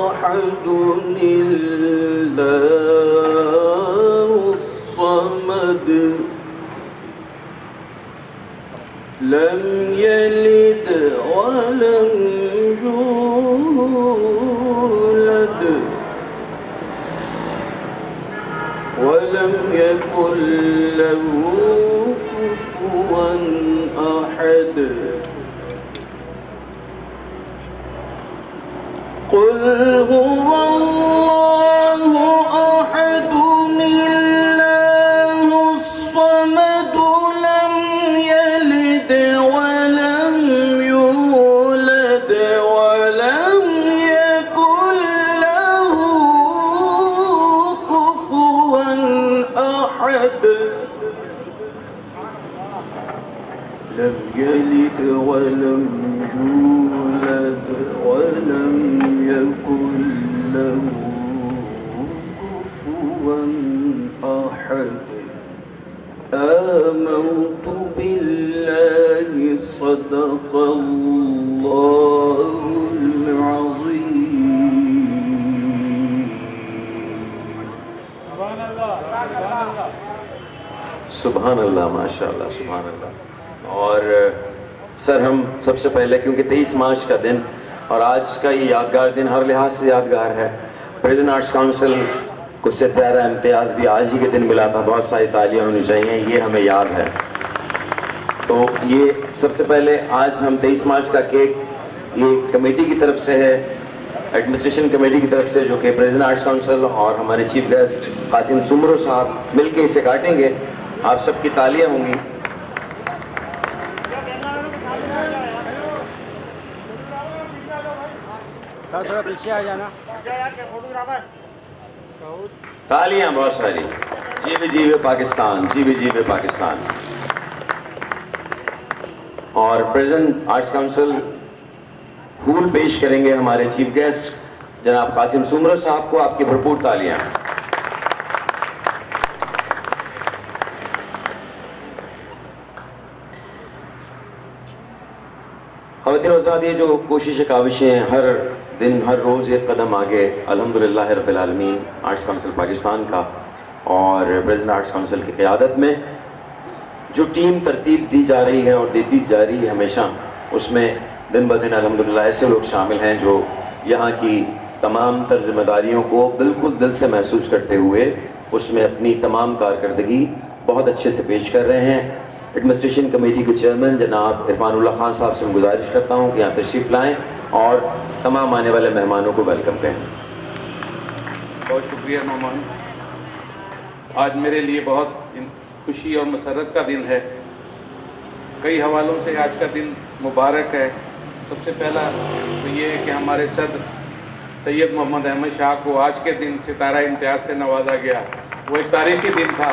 أحد الله الصمد لم يلد ولم يولد ولم يكن له كفوا أحد قل هو الله أحد الله الصمد لم يلد ولم يولد ولم يكن له كفوا أحد لم يلد ولم يولد ولم يكن له كفوا أحد آمنت بالله صدق الله العظيم سبحان اللہ ماشاءاللہ سبحان اللہ اور سر ہم سب سے پہلے کیونکہ 23 مارچ کا دن اور آج کا یہ یادگار دن ہر لحاظ سے یادگار ہے پریزیڈنٹ آرٹس کاؤنسل کو ستارہ امتیاز بھی آج ہی کے دن ملا تھا بہت ساری تالیاں ہونی چاہیے یہ ہمیں یاد ہے تو یہ سب سے پہلے آج ہم 23 مارچ کا کیک یہ کمیٹی کی طرف سے ہے ایڈمنسٹریشن کمیٹی کی طرف سے جو کہ پریزیڈنٹ آرٹس کاؤنسل اور ہمارے چیف گیسٹ قاسم سمرو صاحب مل کے اسے کاٹیں گے آپ سب کی تالیاں ہوں گی تھوڑا پیچھے آ جانا تالیاں بہت ساری جیوے جیوے پاکستان جیوے جیوے پاکستان اور پریزیڈنٹ آرٹس کاؤنسل پھول پیش کریں گے ہمارے چیف گیسٹ جناب قاسم سمرو صاحب کو آپ کی بھرپور تالیاں خواتین حضرات یہ جو کوششیں کاوشیں ہیں ہر دن ہر روز ایک قدم آگے الحمدللہ رب العالمین آرٹس کاؤنسل پاکستان کا اور پریزیڈنٹ آرٹس کاؤنسل کی قیادت میں جو ٹیم ترتیب دی جا رہی ہے اور دیتی جا رہی ہے ہمیشہ اس میں دن بدن الحمدللہ ایسے لوگ شامل ہیں جو یہاں کی تمام تر ذمہ داریوں کو بالکل دل سے محسوس کرتے ہوئے اس میں اپنی تمام کارکردگی بہت اچھے سے پیش کر رہے ہیں ایڈمنسٹریشن کمیٹی کے چیئرمین جناب عرفان اللہ خان صاحب سے میں گزارش کرتا ہوں کہ یہاں تشریف لائیں اور تمام آنے والے مہمانوں کو ویلکم کہیں بہت شکریہ مہمان آج میرے لیے بہت خوشی اور مسرت کا دن ہے کئی حوالوں سے آج کا دن مبارک ہے سب سے پہلا تو یہ ہے کہ ہمارے صدر سید محمد احمد شاہ کو آج کے دن ستارہ امتیاز سے نوازا گیا وہ ایک تاریخی دن تھا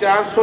400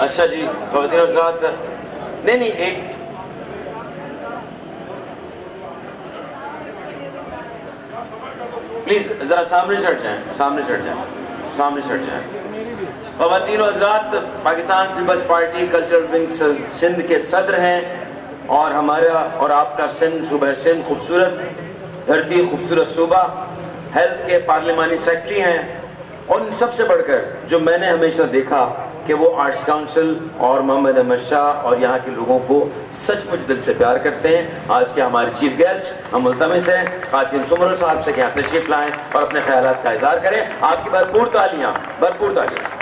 اچھا جی خواتین اور حضرات، نہیں ایک پلیز ذرا سامنے سے ہٹ جائیں، سامنے سے ہٹ جائیں. خواتین و حضرات، پاکستان پیپلز پارٹی کلچرل ونگ سندھ کے صدر ہیں، اور ہمارا اور آپ کا سندھ، صوبہ سندھ خوبصورت دھرتی، خوبصورت صوبہ، ہیلتھ کے پارلیمانی سیکرٹری ہیں، اور ان سب سے بڑھ کر جو میں نے ہمیشہ دیکھا کہ وہ آرٹس کاؤنسل اور محمد احمد شاہ اور یہاں کے لوگوں کو سچ مچ دل سے پیار کرتے ہیں. آج کے ہمارے چیف گیسٹ ہم ملتمس ہیں قاسم سمرو صاحب سے کہ یہاں تشریف لائیں اور اپنے خیالات کا اظہار کریں. آپ کی بھرپور تالیاں، بھرپور تالیاں.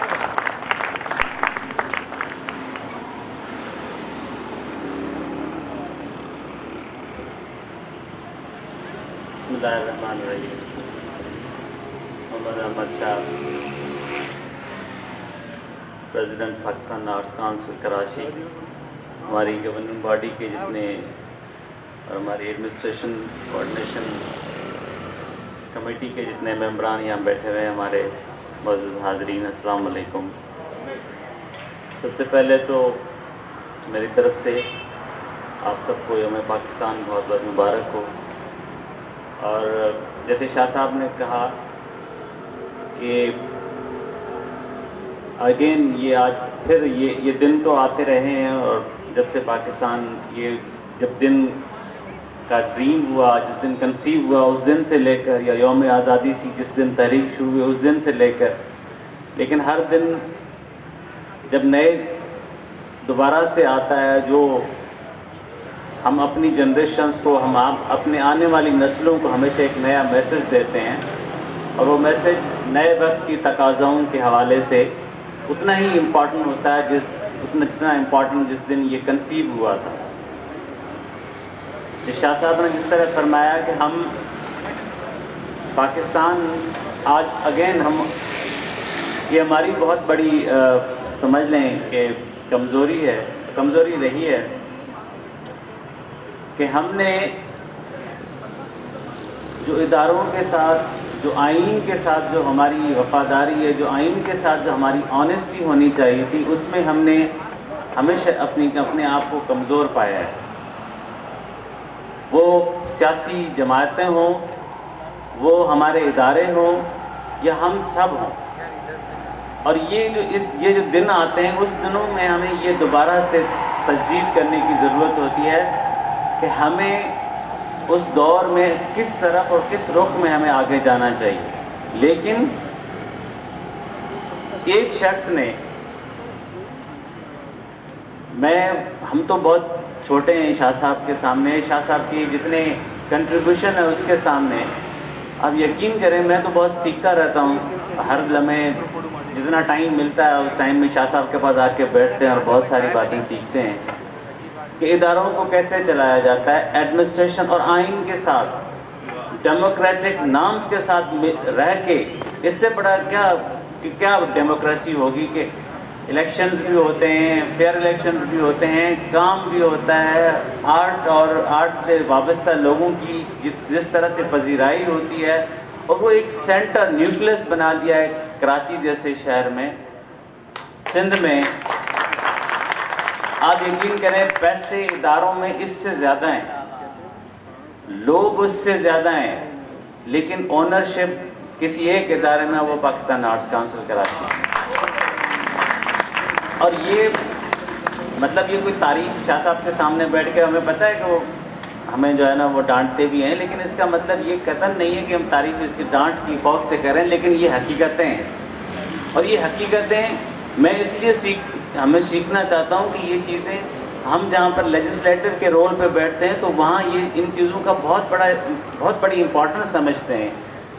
بسم اللہ الرحمن الرحیم. Muhammad Ahmed Shah, president Pakistan arts council Karachi, ہماری گورننگ باڈی کے جتنے اور ہماری ایڈمنسٹریشن کوآرڈینیشن کمیٹی کے جتنے ممبران یہاں بیٹھے ہوئے ہیں، ہمارے معزز حاضرین، السلام علیکم. سب سے پہلے تو میری طرف سے آپ سب کو یوم پاکستان بہت بہت مبارک ہو. اور جیسے شاہ صاحب نے کہا کہ اگین یہ آج پھر یہ دن تو آتے رہے ہیں، اور جب سے پاکستان یہ جب دن کا ڈریم ہوا، جس دن کنسیو ہوا، اس دن سے لے کر، یا یوم آزادی سی جس دن تحریک شروع ہوئی اس دن سے لے کر، لیکن ہر دن جب نئے دوبارہ سے آتا ہے، جو ہم اپنی جنریشنز کو، ہم اپنے آنے والی نسلوں کو ہمیشہ ایک نیا میسج دیتے ہیں، اور وہ میسج نئے وقت کی تقاضاؤں کے حوالے سے اتنا ہی امپورٹنٹ ہوتا ہے جتنا امپورٹنٹ جس دن یہ کنسیو ہوا تھا. شاہ صاحب نے جس طرح فرمایا کہ ہم پاکستان آج اگین یہ ہماری بہت بڑی سمجھ لیں کہ کمزوری رہی ہے کہ ہم نے جو اداروں کے ساتھ، جو آئین کے ساتھ جو ہماری وفاداری ہے، جو آئین کے ساتھ جو ہماری آنیسٹی ہونی چاہیے تھی، اس میں ہم نے ہمیشہ اپنے آپ کو کمزور پایا ہے. وہ سیاسی جماعتیں ہوں، وہ ہمارے ادارے ہوں، یا ہم سب ہوں. اور یہ جو دن آتے ہیں، اس دنوں میں ہمیں یہ دوبارہ سے تجدید کرنے کی ضرورت ہوتی ہے کہ ہمیں اس دور میں کس طرف اور کس رخ میں ہمیں آگے جانا چاہیے. لیکن ایک شخص نے، ہم تو بہت چھوٹے ہیں شاہ صاحب کے سامنے، شاہ صاحب کی جتنے کنٹریبیوشن ہے اس کے سامنے. اب یقین کریں میں تو بہت سیکھتا رہتا ہوں، ہر لمحے جتنا ٹائم ملتا ہے اس ٹائم میں شاہ صاحب کے پاس آ کے بیٹھتے ہیں اور بہت ساری باتیں سیکھتے ہیں کہ اداروں کو کیسے چلایا جاتا ہے ایڈمنسٹریشن اور آئین کے ساتھ، ڈیموکریٹک نارمز کے ساتھ رہ کے. اس سے بڑا کیا ڈیموکریسی ہوگی کہ الیکشنز بھی ہوتے ہیں، فیئر الیکشنز بھی ہوتے ہیں، کام بھی ہوتا ہے، آرٹ اور آرٹ سے وابستہ لوگوں کی جس طرح سے پذیرائی ہوتی ہے، اور وہ ایک سینٹر نیوکلس بنا دیا ہے کراچی جیسے شہر میں، سندھ میں. آپ یقین کریں پیسے اداروں میں اس سے زیادہ ہیں، لوگ اس سے زیادہ ہیں، لیکن اونرشپ کسی ایک ادارے میں، وہ پاکستان آرٹس کاؤنسل کراچی. اور یہ مطلب یہ کوئی تعریف شاہ صاحب کے سامنے بیٹھ کے ہمیں پتہ ہے کہ وہ ہمیں جو ہے نا وہ ڈانٹتے بھی ہیں، لیکن اس کا مطلب یہ قطعاً نہیں ہے کہ ہم تعریف اس کی ڈانٹ کی خوف سے کریں، لیکن یہ حقیقتیں ہیں. اور یہ حقیقتیں میں اس لیے ہمیں سیکھنا چاہتا ہوں کہ یہ چیزیں ہم جہاں پر لیجسلیٹر کے رول پہ بیٹھتے ہیں تو وہاں یہ ان چیزوں کا بہت بڑی امپورٹنس سمجھتے ہیں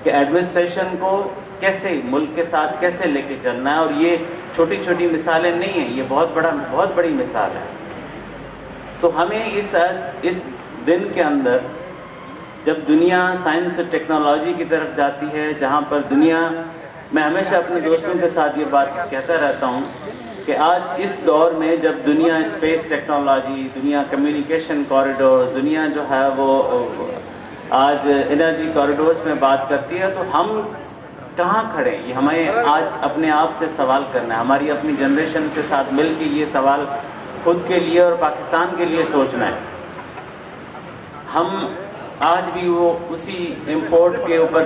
کہ ایڈمنسٹریشن کو کیسے ملک کے ساتھ کیسے لے کے چلنا ہے. اور یہ چھوٹی چھوٹی مثالیں نہیں ہیں، یہ بہت بڑی مثال ہے. تو ہمیں اس دن کے اندر جب دنیا سائنس اور ٹیکنالوجی کی طرف جاتی ہے، جہاں پر دنیا میں ہمیشہ اپنے دوستوں کے ساتھ یہ بات کہتا رہتا ہوں کہ آج اس دور میں جب دنیا اسپیس ٹیکنالوجی، دنیا کمیونیکیشن کوریڈورز، دنیا جو ہے وہ آج انرجی کوریڈورز میں بات کرتی ہے، تو ہم کہاں کھڑے ہیں؟ یہ ہمیں آج اپنے آپ سے سوال کرنا ہے، ہماری اپنی جنریشن کے ساتھ مل کے یہ سوال خود کے لیے اور پاکستان کے لیے سوچنا ہے۔ ہم آج بھی وہ اسی امپورٹ کے اوپر،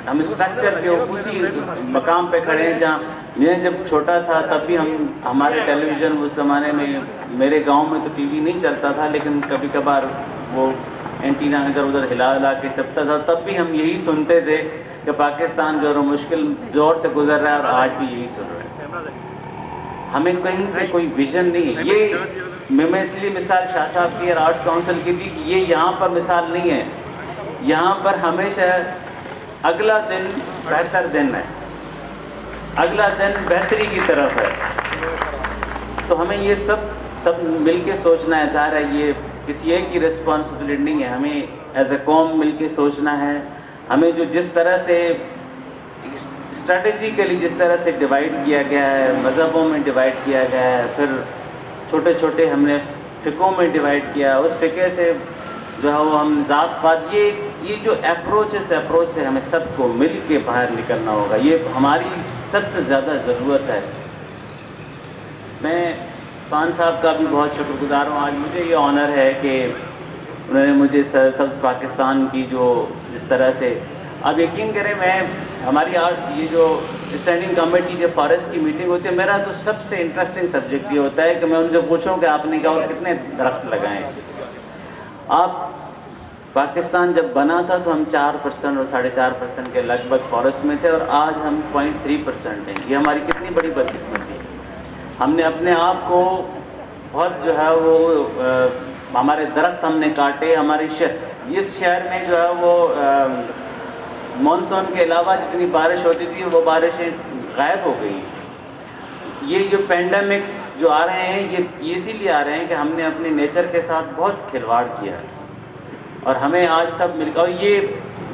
ہم اسٹرکچر کے اسی مقام پہ کھڑے ہیں جہاں میں جب چھوٹا تھا تب بھی ہمارے ٹیلی ویژن اس زمانے میں، میرے گاؤں میں تو ٹی وی نہیں چلتا تھا، لیکن کبھی کبھار وہ اینٹینا ادھر ادھر ہلا کے چپتا تھا، تب بھی ہم یہی سنتے تھے کہ پاکستان جو مشکل دور سے گزر رہا ہے، اور آج بھی یہی سن رہے ہیں۔ ہمیں کہیں سے کوئی ویژن نہیں ہے۔ یہ میں اس لیے مثال شاہ صاحب کی اور آرٹس کونسل کی دی کہ یہ یہاں پر مثال نہیں ہے، یہاں پر ہمیشہ اگلا دن بہتر دن ہے، اگلا دن بہتری کی طرف ہے۔ تو ہمیں یہ سب مل کے سوچنا ہے۔ ظاہر ہے یہ کسی ایک کی رسپانسبلٹی نہیں ہے، ہمیں ایز اے قوم مل کے سوچنا ہے۔ ہمیں جو جس طرح سے اسٹریٹجیکلی جس طرح سے ڈیوائڈ کیا گیا ہے، مذہبوں میں ڈیوائڈ کیا گیا ہے، پھر چھوٹے چھوٹے ہم نے فقوں میں ڈیوائڈ کیا، اس فقے سے جو ہے وہ ہم ذات پات، یہ جو اپروچ سے ہمیں سب کو مل کے باہر نکلنا ہوگا، یہ ہماری سب سے زیادہ ضرورت ہے۔ میں خان صاحب کا بھی بہت شکر گزار ہوں، آج مجھے یہ آنر ہے کہ انہوں نے مجھے سبز پاکستان کی جو جس طرح سے، آپ یقین کریں میں ہماری یہ جو اسٹینڈنگ کمیٹی جو فارسٹ کی میٹنگ ہوتی ہے، میرا تو سب سے انٹرسٹنگ سبجیکٹ یہ ہوتا ہے کہ میں ان سے پوچھوں کہ آپ نے کہا اور کتنے درخت لگائیں۔ آپ پاکستان جب بنا تھا تو ہم 4% اور 4.5% کے لگ بھگ فارسٹ میں تھے، اور آج ہم 0.3% ہیں۔ یہ ہماری کتنی بڑی بدقسمتی ہے۔ ہم نے اپنے آپ کو بہت جو ہے وہ ہمارے درخت ہم نے کاٹے، ہمارے اس شہر میں جو ہے وہ مانسون کے علاوہ جتنی بارش ہوتی تھی وہ بارشیں غائب ہو گئی۔ یہ جو پینڈیمکس جو آ رہے ہیں یہ اسی لیے آ رہے ہیں کہ ہم نے اپنے نیچر کے ساتھ بہت کھلواڑ کیا ہے، اور ہمیں آج سب مل کے، اور یہ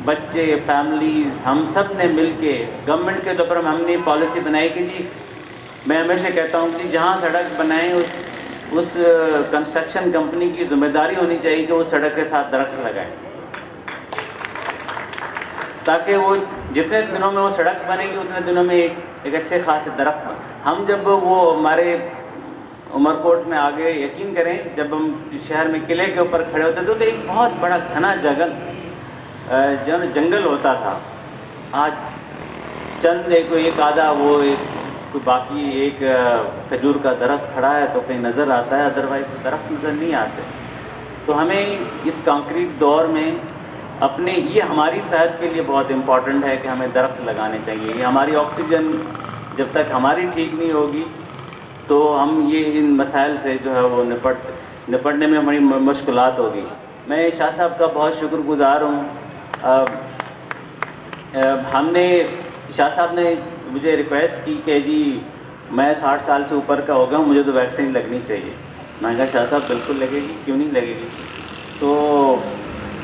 بچے، فیملیز، ہم سب نے مل کے گورنمنٹ کے طور پر ہم نے پالیسی بنائی کہ جی، میں ہمیشہ کہتا ہوں کہ جہاں سڑک بنائیں اس کنسٹرکشن کمپنی کی ذمہ داری ہونی چاہیے کہ اس سڑک کے ساتھ درخت لگائیں، تاکہ وہ جتنے دنوں میں وہ سڑک بنے گی اتنے دنوں میں ایک اچھے خاصے درخت بنے۔ ہم جب وہ ہمارے عمر کوٹ میں آگے، یقین کریں جب ہم شہر میں قلعے کے اوپر کھڑے ہوتے تھے تو ایک بہت بڑا گھنا جنگل ہوتا تھا۔ آج چند ایک آدھا وہ کوئی باقی ایک کھجور کا درخت کھڑا ہے تو کہیں نظر آتا ہے، ادروائز درخت نظر نہیں آتے۔ تو ہمیں اس کانکریٹ دور میں یہ ہماری صحت کے لیے بہت امپورٹنٹ ہے کہ ہمیں درخت لگانے چاہیے۔ یہ ہماری آکسیجن جب تک ہماری ٹھیک نہیں ہوگی تو ہم یہ ان مسائل سے جو ہے وہ نپٹنے میں ہماری مشکلات ہوگی۔ میں شاہ صاحب کا بہت شکر گزار ہوں۔ شاہ صاحب نے مجھے ریکویسٹ کی کہ جی میں 60 سال سے اوپر کا ہو گیا ہوں، مجھے تو ویکسین لگنی چاہیے۔ میں نے کہا شاہ صاحب بالکل لگے گی، کیوں نہیں لگے گی۔ تو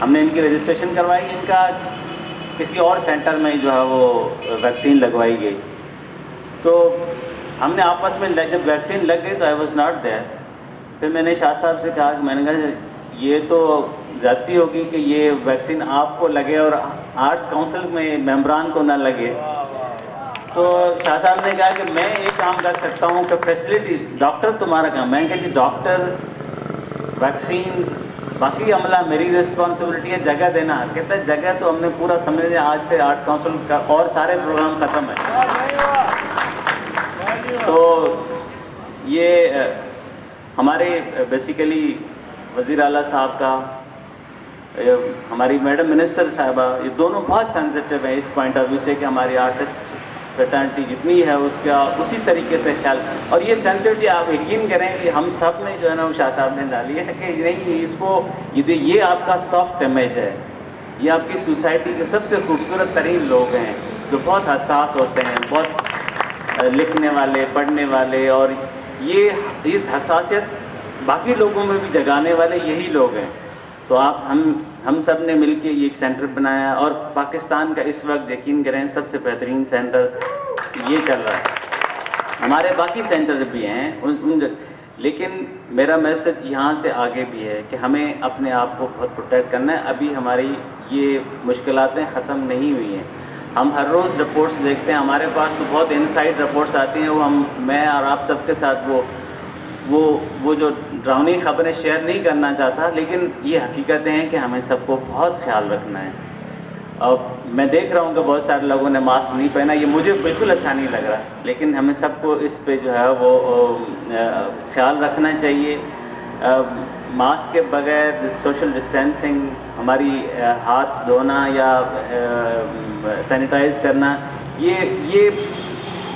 ہم نے ان کی رجسٹریشن کروائی، ان کا کسی اور سینٹر میں جو ہے وہ ویکسین لگوائی گئی۔ تو ہم نے آپس میں جب ویکسین لگ گئی تو آئی واز ناٹ دیئر۔ پھر میں نے شاہ صاحب سے کہا کہ میں نے کہا یہ تو زیادتی ہوگی کہ یہ ویکسین آپ کو لگے اور آرٹس کونسل میں ممبران کو نہ لگے۔ تو شاہ صاحب نے کہا کہ میں ایک کام کر سکتا ہوں کہ فیسلٹی، ڈاکٹر تمہارا کام۔ میں نے کہا کہ ڈاکٹر، ویکسین، باقی عملہ میری رسپانسبلٹی ہے، جگہ دینا۔ کہتا ہے جگہ تو ہم نے پورا سمجھ لیا، آج سے آرٹ کونسل کا اور سارے پروگرام ختم ہے۔ تو یہ ہمارے بیسیکلی وزیر اعلیٰ صاحب کا، ہماری میڈم منسٹر صاحبہ، یہ دونوں بہت سینسٹیو ہیں اس پوائنٹ آف ویو سے کہ ہماری آرٹسٹ فیٹرنٹی جتنی ہے اس کا اسی طریقے سے خیال، اور یہ سینسٹیوٹی آپ یقین کریں کہ ہم سب نے جو ہے نا شاہ صاحب نے ڈالی ہے کہ نہیں اس کو یہ آپ کا سافٹ امیج ہے، یہ آپ کی سوسائٹی کے سب سے خوبصورت ترین لوگ ہیں جو بہت حساس ہوتے ہیں، بہت لکھنے والے، پڑھنے والے، اور یہ اس حساسیت باقی لوگوں میں بھی جگانے والے یہی لوگ ہیں۔ تو ہم ہم سب نے مل کے یہ ایک سینٹر بنایا اور پاکستان کا اس وقت یقین کریں سب سے بہترین سینٹر یہ چل رہا ہے. ہمارے باقی سینٹر بھی ہیں لیکن میرا میسج یہاں سے آگے بھی ہے کہ ہمیں اپنے آپ کو بہت پروٹیکٹ کرنا ہے. ابھی ہماری یہ مشکلاتیں ختم نہیں ہوئی ہیں. ہم ہر روز رپورٹس دیکھتے ہیں, ہمارے پاس تو بہت انسائڈ رپورٹس آتی ہیں, وہ میں اور آپ سب کے ساتھ وہ جو ڈراؤنی خبریں شیئر نہیں کرنا چاہتا, لیکن یہ حقیقتیں ہیں کہ ہمیں سب کو بہت خیال رکھنا ہے. اب میں دیکھ رہا ہوں کہ بہت سارے لوگوں نے ماسک نہیں پہنا, یہ مجھے بالکل اچھا نہیں لگ رہا, لیکن ہمیں سب کو اس پہ جو ہے وہ خیال رکھنا چاہیے. ماسک کے بغیر سوشل ڈسٹینسنگ, ہماری ہاتھ دھونا یا سینیٹائز کرنا, یہ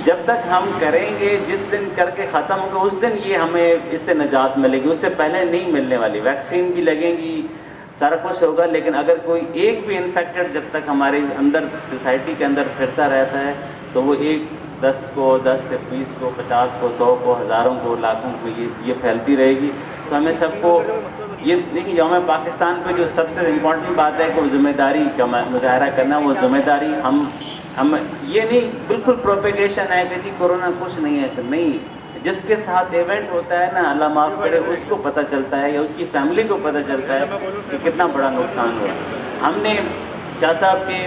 جب تک ہم کریں گے, جس دن کر کے ختم ہوگا اس دن یہ ہمیں اس سے نجات ملے گی, اس سے پہلے نہیں ملنے والی. ویکسین بھی لگیں گی, سارا کچھ ہوگا, لیکن اگر کوئی ایک بھی انفیکٹڈ جب تک ہمارے اندر سوسائٹی کے اندر پھرتا رہتا ہے تو وہ ایک 10 کو 10 سے 20 کو 50 کو 100 کو ہزاروں کو لاکھوں کو یہ پھیلتی رہے گی. تو ہمیں سب کو یہ دیکھیں, یوم پاکستان پہ جو سب سے امپورٹنٹ بات ہے کہ وہ ذمہ داری کا مظاہرہ کرنا, وہ ذمہ داری ہم یہ نہیں بالکل پروپیگیشن ہے کہ جی کورونا کچھ نہیں ہے, نہیں. جس کے ساتھ ایونٹ ہوتا ہے نا, اللہ معاف کرے, اس کو پتہ چلتا ہے یا اس کی فیملی کو پتہ چلتا ہے کہ کتنا بڑا نقصان ہوا. ہم نے شاہ صاحب کے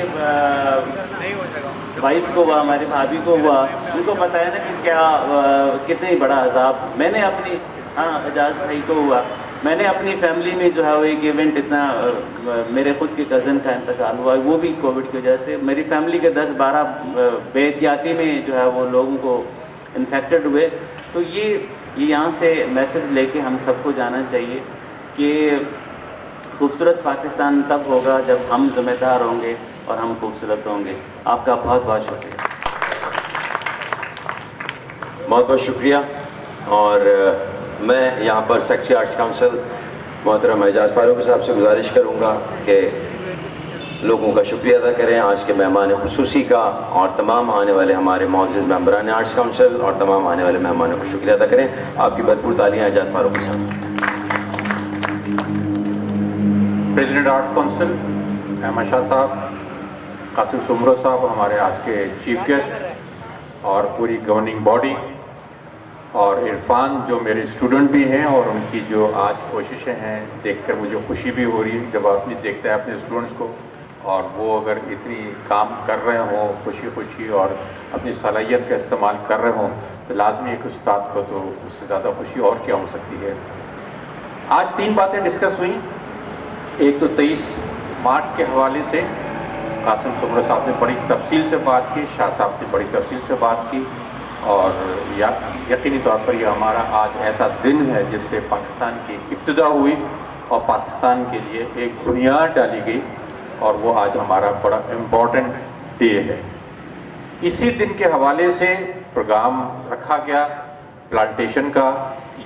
وائف کو ہوا, ہماری بھابھی کو ہوا, ان کو پتہ ہے نا کہ کیا کتنی بڑا عذاب. میں نے اپنی اعجاز بھائی کو ہوا, میں نے اپنی فیملی میں جو ہے وہ ایک ایونٹ اتنا, میرے خود کے کزن کا انتقال ہوا, وہ بھی کووڈ کی وجہ سے. میری فیملی کے 10-12 بے احتیاطی میں جو ہے وہ لوگوں کو انفیکٹڈ ہوئے. تو یہ یہاں سے میسج لے کے ہم سب کو جانا چاہیے کہ خوبصورت پاکستان تب ہوگا جب ہم ذمہ دار ہوں گے اور ہم خوبصورت ہوں گے. آپ کا بہت بہت شکریہ. بہت بہت شکریہ. اور میں یہاں پر سیکرٹری آرٹس کونسل محترم اعجاز فاروقی صاحب سے گزارش کروں گا کہ لوگوں کا شکریہ ادا کریں, آج کے مہمان خصوصی کا, اور تمام آنے والے ہمارے معزز ممبران آرٹس کونسل اور تمام آنے والے مہمانوں کا شکریہ ادا کریں. آپ کی بھرپور تالیاں اعجاز فاروقی صاحب. President arts council Ahmad Shah صاحب, قاسم سمرو صاحب ہمارے آج کے چیف گیسٹ, اور پوری گورننگ باڈی, اور عرفان جو میرے اسٹوڈنٹ بھی ہیں, اور ان کی جو آج کوششیں ہیں دیکھ کر مجھے خوشی بھی ہو رہی ہے جب آدمی دیکھتا ہے اپنے اسٹوڈنٹس کو, اور وہ اگر اتنی کام کر رہے ہوں خوشی اور اپنی صلاحیت کا استعمال کر رہے ہوں تو لازمی ایک استاد کو تو اس سے زیادہ خوشی اور کیا ہو سکتی ہے. آج 3 باتیں ڈسکس ہوئیں. ایک تو 23 مارچ کے حوالے سے قاسم سمرو صاحب نے بڑی تفصیل سے بات کی, شاہ صاحب نے بڑی تفصیل سے بات کی, اور یقینی طور پر یہ ہمارا آج ایسا دن ہے جس سے پاکستان کی ابتدا ہوئی اور پاکستان کے لیے ایک بنیاد ڈالی گئی, اور وہ آج ہمارا بڑا امپورٹنٹ ڈے ہے. اسی دن کے حوالے سے پروگرام رکھا گیا پلانٹیشن کا.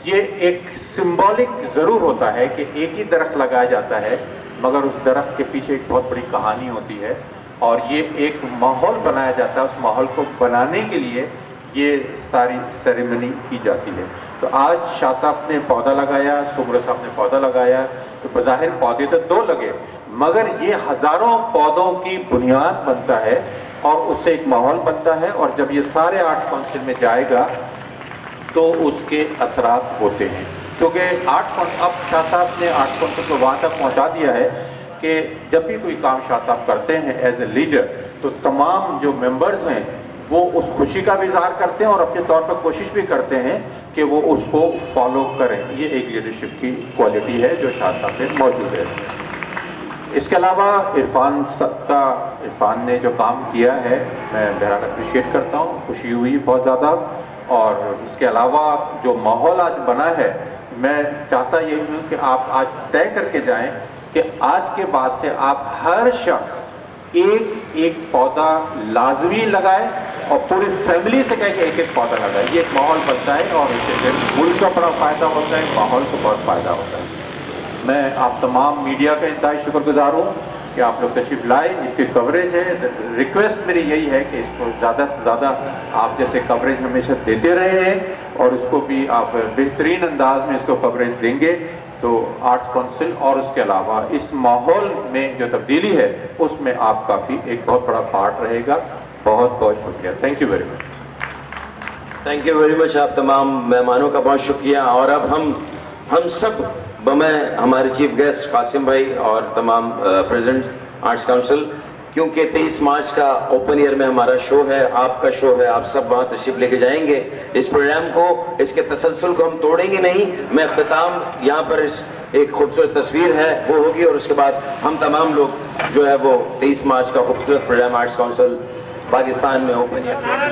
یہ ایک سمبولک ضرور ہوتا ہے کہ ایک ہی درخت لگایا جاتا ہے, مگر اس درخت کے پیچھے ایک بہت بڑی کہانی ہوتی ہے, اور یہ ایک ماحول بنایا جاتا ہے. اس ماحول کو بنانے کے لیے یہ ساری سیریمنی کی جاتی ہے. تو آج شاہ صاحب نے پودا لگایا, سمرو صاحب نے پودا لگایا, تو بظاہر پودے تو 2 لگے, مگر یہ ہزاروں پودوں کی بنیاد بنتا ہے اور اس سے ایک ماحول بنتا ہے. اور جب یہ سارے آرٹس کونسل میں جائے گا تو اس کے اثرات ہوتے ہیں, کیونکہ اب شاہ صاحب نے آرٹس کونسل کو وہاں تک پہنچا دیا ہے کہ جب بھی کوئی کام شاہ صاحب کرتے ہیں ایز اے لیڈر تو تمام جو ممبرز ہیں وہ اس خوشی کا بھی اظہار کرتے ہیں اور اپنے طور پر کوشش بھی کرتے ہیں کہ وہ اس کو فالو کریں. یہ ایک لیڈرشپ کی کوالٹی ہے جو شاہ صاحب میں موجود ہے. اس کے علاوہ عرفان نے جو کام کیا ہے میں بہرحال اپریشیٹ کرتا ہوں, خوشی ہوئی بہت زیادہ. اور اس کے علاوہ جو ماحول آج بنا ہے, میں چاہتا یہ ہوں کہ آپ آج طے کر کے جائیں کہ آج کے بعد سے آپ ہر شخص ایک پودا لازمی لگائے اور پوری فیملی سے کہے کہ ایک پودا لگائے. یہ ایک ماحول بنتا ہے اور اس سے پھر ملک کا بڑا فائدہ ہوتا ہے, ماحول کو بہت فائدہ ہوتا ہے. میں آپ تمام میڈیا کا انتہائی شکر گزار ہوں کہ آپ لوگ تشریف لائے. اس کی کوریج ہے, ریکویسٹ میری یہی ہے کہ اس کو زیادہ سے زیادہ آپ جیسے کوریج ہمیشہ دیتے رہے ہیں اور اس کو بھی آپ بہترین انداز میں اس کو کوریج دیں گے تو آرٹس کونسل اور اس کے علاوہ اس ماحول میں جو تبدیلی ہے اس میں آپ کا بھی ایک بہت بڑا پارٹ رہے گا. بہت بہت شکریہ. Thank you very much. Thank you very much. آپ تمام مہمانوں کا بہت شکریہ. اور اب ہم سب بمیں ہمارے چیف گیسٹ قاسم بھائی اور تمام پریزیڈنٹ آرٹس کونسل، کیونکہ 23 مارچ کا اوپن ایئر میں ہمارا شو ہے، آپ کا شو ہے، آپ سب وہاں تشریف لے کے جائیں گے. اس پروگرام کو، اس کے تسلسل کو ہم توڑیں گے نہیں. میں اختتام یہاں پر ایک خوبصورت تصویر ہے وہ ہوگی، اور اس کے بعد ہم تمام لوگ جو ہے وہ 23 مارچ کا خوبصورت پروگرام آرٹس کونسل پاکستان میں اوپن ایئر